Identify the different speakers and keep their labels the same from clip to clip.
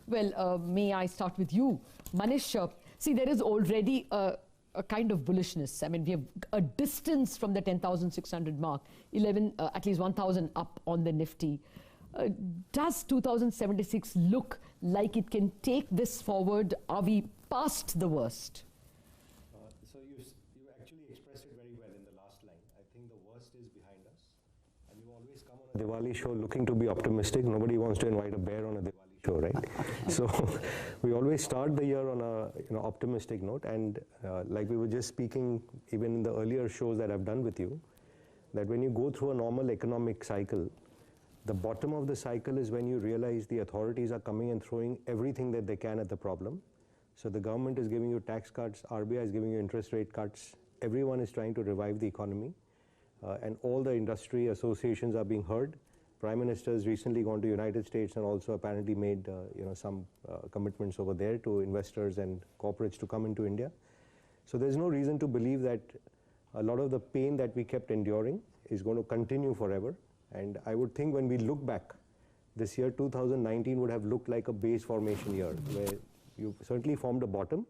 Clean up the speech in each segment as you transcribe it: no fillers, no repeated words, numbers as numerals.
Speaker 1: Well, may I start with you, Manish? See, there is already a kind of bullishness. I mean, we have a distance from the 10,600 mark, at least 1,000 up on the Nifty. Does 2076 look like it can take this forward? Are we past the worst?
Speaker 2: So you actually expressed it very well in the last line. I think the worst is behind us. And you always come on a Diwali show looking to be optimistic. Nobody wants to invite a bear on a Diwali show, right? So we always start the year on a optimistic note. And like we were just speaking, even in the earlier shows that I've done with you, that when you go through a normal economic cycle, the bottom of the cycle is when you realize the authorities are coming and throwing everything that they can at the problem. So the government is giving you tax cuts, RBI is giving you interest rate cuts, everyone is trying to revive the economy, and all the industry associations are being heard. Prime Minister has recently gone to United States and also apparently made some commitments over there to investors and corporates to come into India. So there's no reason to believe that a lot of the pain that we kept enduring is going to continue forever. And I would think when we look back, this year 2019 would have looked like a base formation year where you certainly formed a bottom,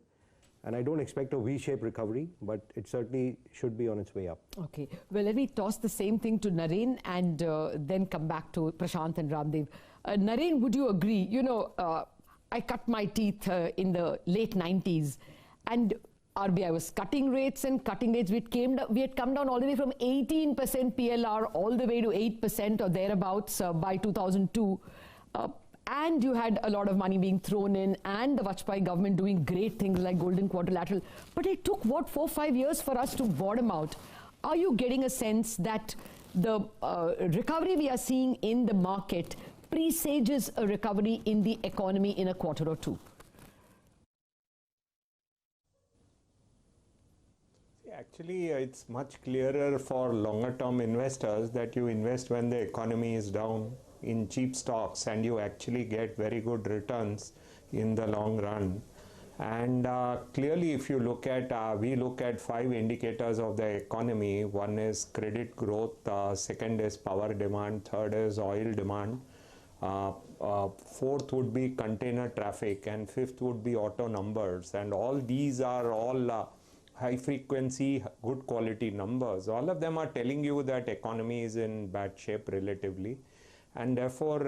Speaker 2: and I don't expect a V-shaped recovery, but it certainly should be on its way up. Okay,
Speaker 1: well, let me toss the same thing to Naren and then come back to Prashant and Raamdeo. Naren, would you agree? You know, I cut my teeth in the late 90s, and RBI was cutting rates and cutting rates. We had come down all the way from 18% PLR all the way to 8% or thereabouts by 2002. And you had a lot of money being thrown in, and the Vajpayee government doing great things like Golden Quadrilateral. But it took, what, 4-5 years for us to bottom out. Are you getting a sense that the recovery we are seeing in the market presages a recovery in the economy in a quarter or two?
Speaker 3: Actually, it's much clearer for longer-term investors that you invest when the economy is down in cheap stocks, and you actually get very good returns in the long run. And clearly, if you look at, we look at 5 indicators of the economy. One is credit growth, second is power demand, third is oil demand, fourth would be container traffic, and fifth would be auto numbers. And all these are all high frequency, good quality numbers. All of them are telling you that economy is in bad shape relatively. And therefore,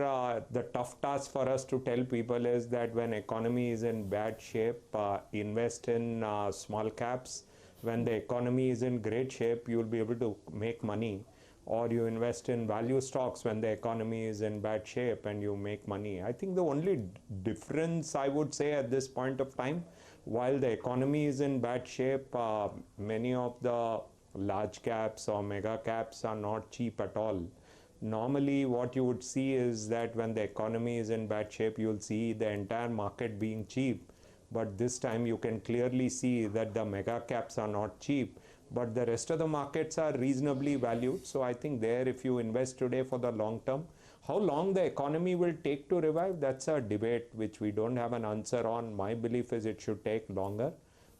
Speaker 3: the tough task for us to tell people is that when economy is in bad shape, invest in small caps. When the economy is in great shape, you'll be able to make money. Or you invest in value stocks when the economy is in bad shape and you make money. I think the only difference, I would say, at this point of time, while the economy is in bad shape, many of the large caps or mega caps are not cheap at all. Normally, what you would see is that when the economy is in bad shape, you'll see the entire market being cheap. But this time you can clearly see that the mega caps are not cheap, but the rest of the markets are reasonably valued. So I think there, if you invest today for the long term, how long the economy will take to revive, that's a debate which we don't have an answer on. My belief is it should take longer,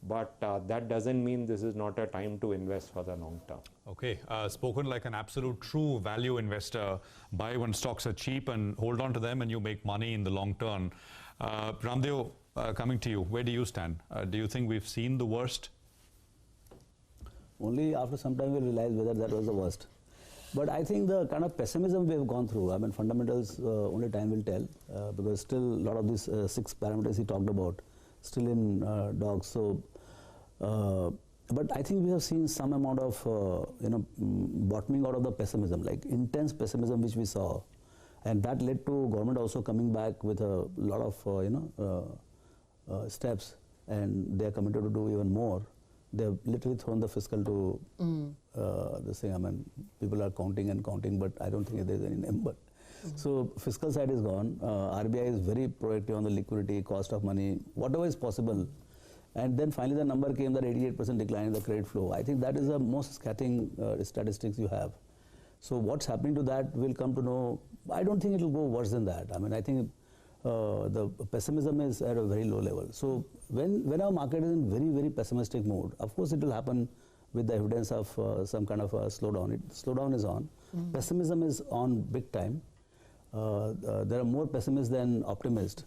Speaker 3: but that doesn't mean this is not a time to invest for the long term.
Speaker 4: Okay, spoken like an absolute true value investor. Buy when stocks are cheap and hold on to them, and you make money in the long term. Raamdeo, coming to you, where do you stand? Do you think we've seen the worst?
Speaker 5: Only after some time we'll realize whether that was the worst. But I think the kind of pessimism we have gone through, I mean, fundamentals only time will tell, because still a lot of these 6 parameters he talked about still in dogs. So, but I think we have seen some amount of bottoming out of the pessimism, like intense pessimism which we saw, and that led to government also coming back with a lot of steps, and they are committed to do even more. They have literally thrown the fiscal to this thing. I mean, people are counting and counting, but I don't think there is any number. So fiscal side is gone. RBI is very proactive on the liquidity, cost of money, whatever is possible. And then finally the number came, that 88% decline in the credit flow. I think that is the most scathing statistics you have. So what's happening to that, we'll come to know. I don't think it will go worse than that. I mean, I think the pessimism is at a very low level. So when our market is in very, very pessimistic mode, of course it will happen with the evidence of some kind of a slowdown. Slowdown is on. Pessimism is on big time. There are more pessimists than optimists.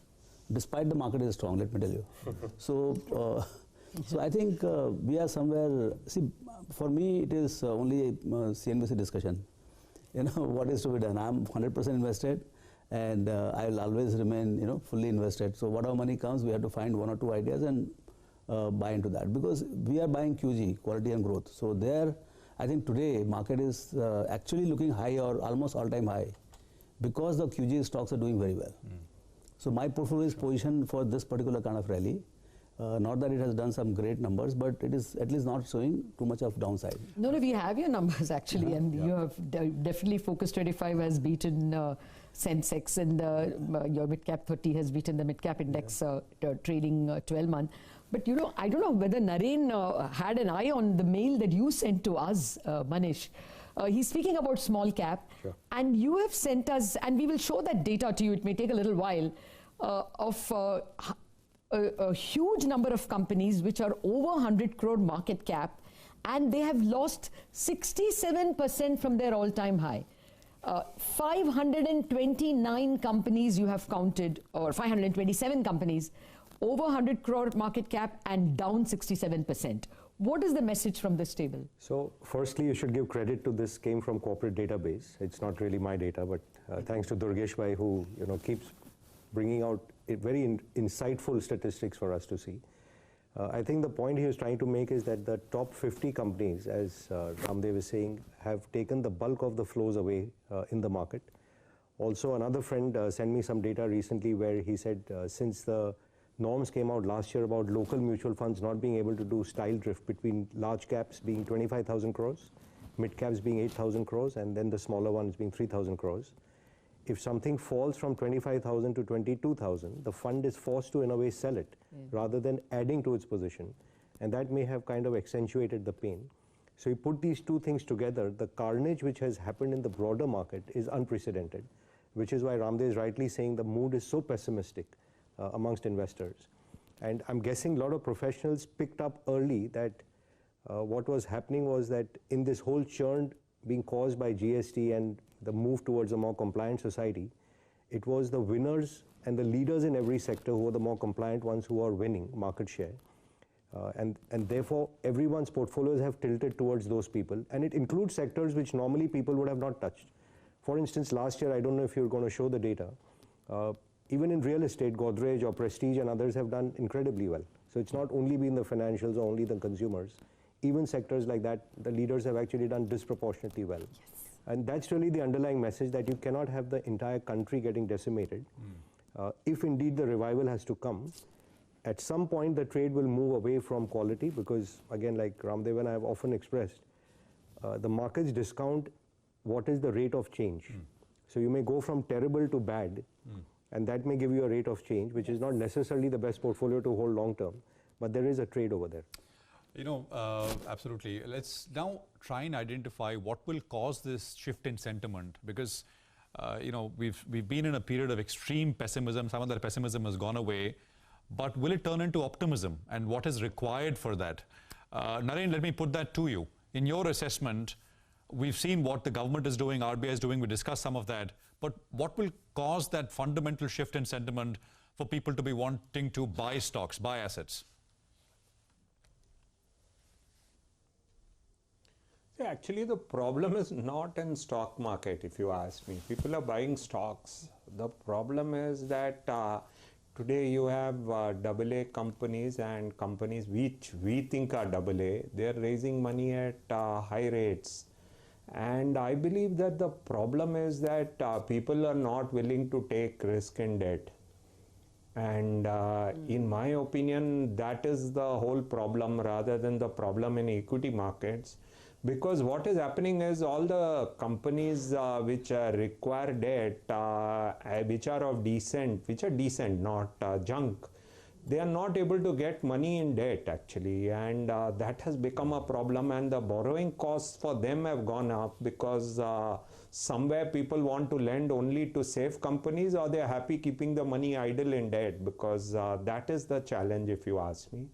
Speaker 5: despite the market is strong, let me tell you. So, so I think we are somewhere, see, for me it is only a CNBC discussion. You know, what is to be done? I'm 100% invested, and I will always remain, you know, fully invested. So whatever money comes, we have to find one or two ideas and buy into that, because we are buying QG, quality and growth. So there, I think today market is actually looking high or almost all-time high, because the QG stocks are doing very well. So my portfolio is positioned for this particular kind of rally. Not that it has done some great numbers, but it is at least not showing too much of downside.
Speaker 1: No, we have your numbers actually, and you have definitely Focus 25 has beaten Sensex, and your mid-cap 30 has beaten the mid-cap index trading 12 month. But you know, I don't know whether Naren had an eye on the mail that you sent to us, Manish. He's speaking about small cap, and you have sent us, and we will show that data to you, it may take a little while, of a huge number of companies which are over 100 crore market cap, and they have lost 67% from their all-time high. 529 companies you have counted, or 527 companies, over 100 crore market cap and down 67%. What is the message from this table?
Speaker 2: So firstly, you should give credit to this came from corporate database. It's not really my data, but thanks to Durgesh Bhai, who keeps bringing out very insightful statistics for us to see. I think the point he was trying to make is that the top 50 companies, as Raamdeo was saying, have taken the bulk of the flows away in the market. Also, another friend sent me some data recently where he said since the norms came out last year about local mutual funds not being able to do style drift between large caps being 25,000 crores, mid caps being 8,000 crores, and then the smaller ones being 3,000 crores. If something falls from 25,000 to 22,000, the fund is forced to in a way sell it rather than adding to its position, and that may have kind of accentuated the pain. So you put these two things together, the carnage which has happened in the broader market is unprecedented, which is why Raamdeo is rightly saying the mood is so pessimistic amongst investors. And I'm guessing a lot of professionals picked up early that what was happening was that in this whole churn being caused by GST and the move towards a more compliant society, it was the winners and the leaders in every sector who are the more compliant ones who are winning market share. And therefore, everyone's portfolios have tilted towards those people, and it includes sectors which normally people would have not touched. For instance, last year, I don't know if you're going to show the data, even in real estate, Godrej or Prestige and others have done incredibly well. So it's not only been the financials or only the consumers. Even sectors like that, the leaders have actually done disproportionately well. Yes. And that's really the underlying message, that you cannot have the entire country getting decimated. If indeed the revival has to come, at some point the trade will move away from quality, because again, like Raamdeo and I have often expressed, the markets discount what is the rate of change. So you may go from terrible to bad, and that may give you a rate of change, which is not necessarily the best portfolio to hold long term, but there is a trade over there.
Speaker 4: You know, absolutely. Let's now try and identify what will cause this shift in sentiment, because you know, we've been in a period of extreme pessimism. Some of that pessimism has gone away, but will it turn into optimism, and what is required for that? Naren, let me put that to you. In your assessment, we've seen what the government is doing, RBI is doing, we discussed some of that, but what will cause that fundamental shift in sentiment for people to be wanting to buy stocks, buy assets?
Speaker 3: See, actually, the problem is not in stock market, if you ask me. People are buying stocks. The problem is that today you have AA companies and companies which we think are AA. They're raising money at high rates. And I believe that the problem is that people are not willing to take risk in debt. And in my opinion, that is the whole problem rather than the problem in equity markets. Because what is happening is all the companies which require debt, which are decent, not junk, they are not able to get money in debt actually, and that has become a problem, and the borrowing costs for them have gone up because somewhere people want to lend only to safe companies, or they are happy keeping the money idle in debt, because that is the challenge, if you ask me.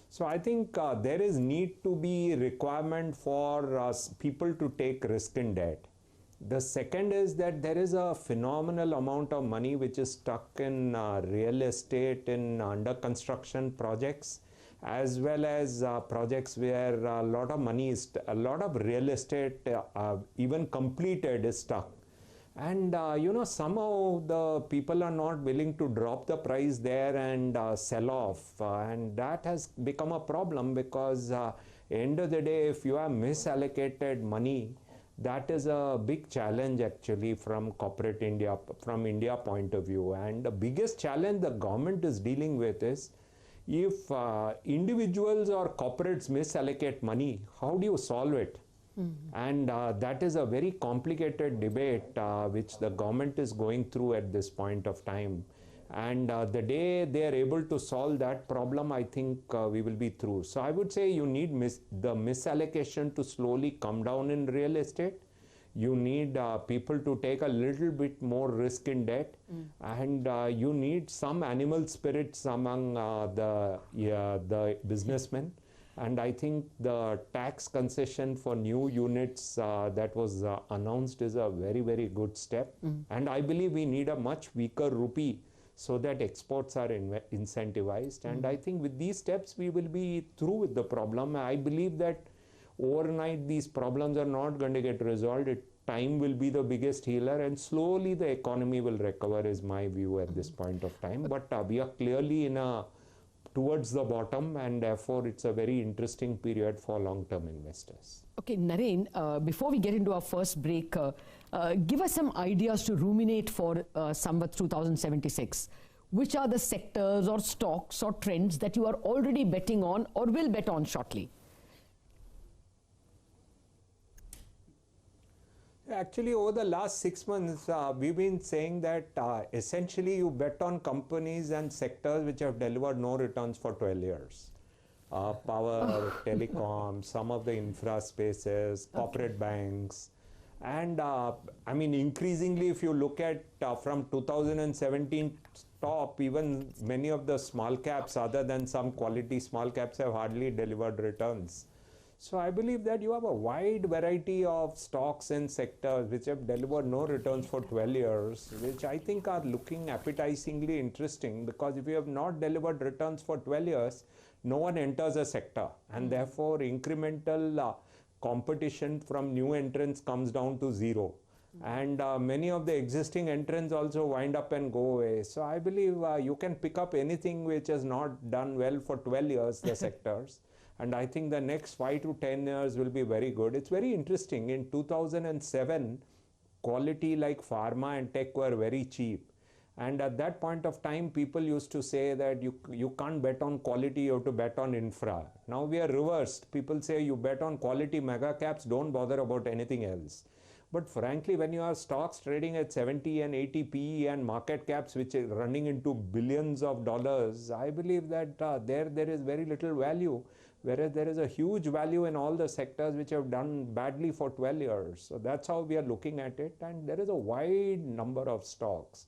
Speaker 3: So I think there is need to be requirement for people to take risk in debt. The second is that there is a phenomenal amount of money which is stuck in real estate, in under construction projects, as well as projects where a lot of money is, a lot of real estate even completed is stuck. And you know, somehow the people are not willing to drop the price there and sell off, and that has become a problem because end of the day, if you have misallocated money, that is a big challenge actually from corporate India, from India point of view. And the biggest challenge the government is dealing with is, if individuals or corporates misallocate money, how do you solve it? And that is a very complicated debate which the government is going through at this point of time. And the day they are able to solve that problem, I think we will be through. So I would say you need the misallocation to slowly come down in real estate. You need people to take a little bit more risk in debt, and you need some animal spirits among the businessmen. And I think the tax concession for new units that was announced is a very, very good step. And I believe we need a much weaker rupee so that exports are incentivized. And I think with these steps, we will be through with the problem. I believe that overnight, these problems are not going to get resolved. Time will be the biggest healer, and slowly the economy will recover, is my view at this point of time. But we are clearly towards the bottom, and therefore it's a very interesting period for long-term investors.
Speaker 1: Okay, Naren, before we get into our first break, give us some ideas to ruminate for Samvat 2076. Which are the sectors or stocks or trends that you are already betting on or will bet on shortly?
Speaker 3: Actually, over the last 6 months, we've been saying that essentially you bet on companies and sectors which have delivered no returns for 12 years. Power, telecom, some of the infra spaces, corporate banks. And I mean, increasingly, if you look at from 2017 top, even many of the small caps, other than some quality small caps, have hardly delivered returns. So I believe that you have a wide variety of stocks and sectors which have delivered no returns for 12 years, which I think are looking appetizingly interesting, because if you have not delivered returns for 12 years, no one enters a sector, and therefore incremental competition from new entrants comes down to zero. And many of the existing entrants also wind up and go away. So I believe you can pick up anything which has not done well for 12 years, the sectors. And I think the next 5 to 10 years will be very good. It's very interesting. In 2007, quality like pharma and tech were very cheap. And at that point of time, people used to say that you can't bet on quality, you have to bet on infra. Now we are reversed. People say you bet on quality mega caps, don't bother about anything else. But frankly, when you have stocks trading at 70 and 80 PE and market caps which are running into billions of dollars, I believe that there is very little value. Whereas there is a huge value in all the sectors which have done badly for 12 years. So that's how we are looking at it. And there is a wide number of stocks.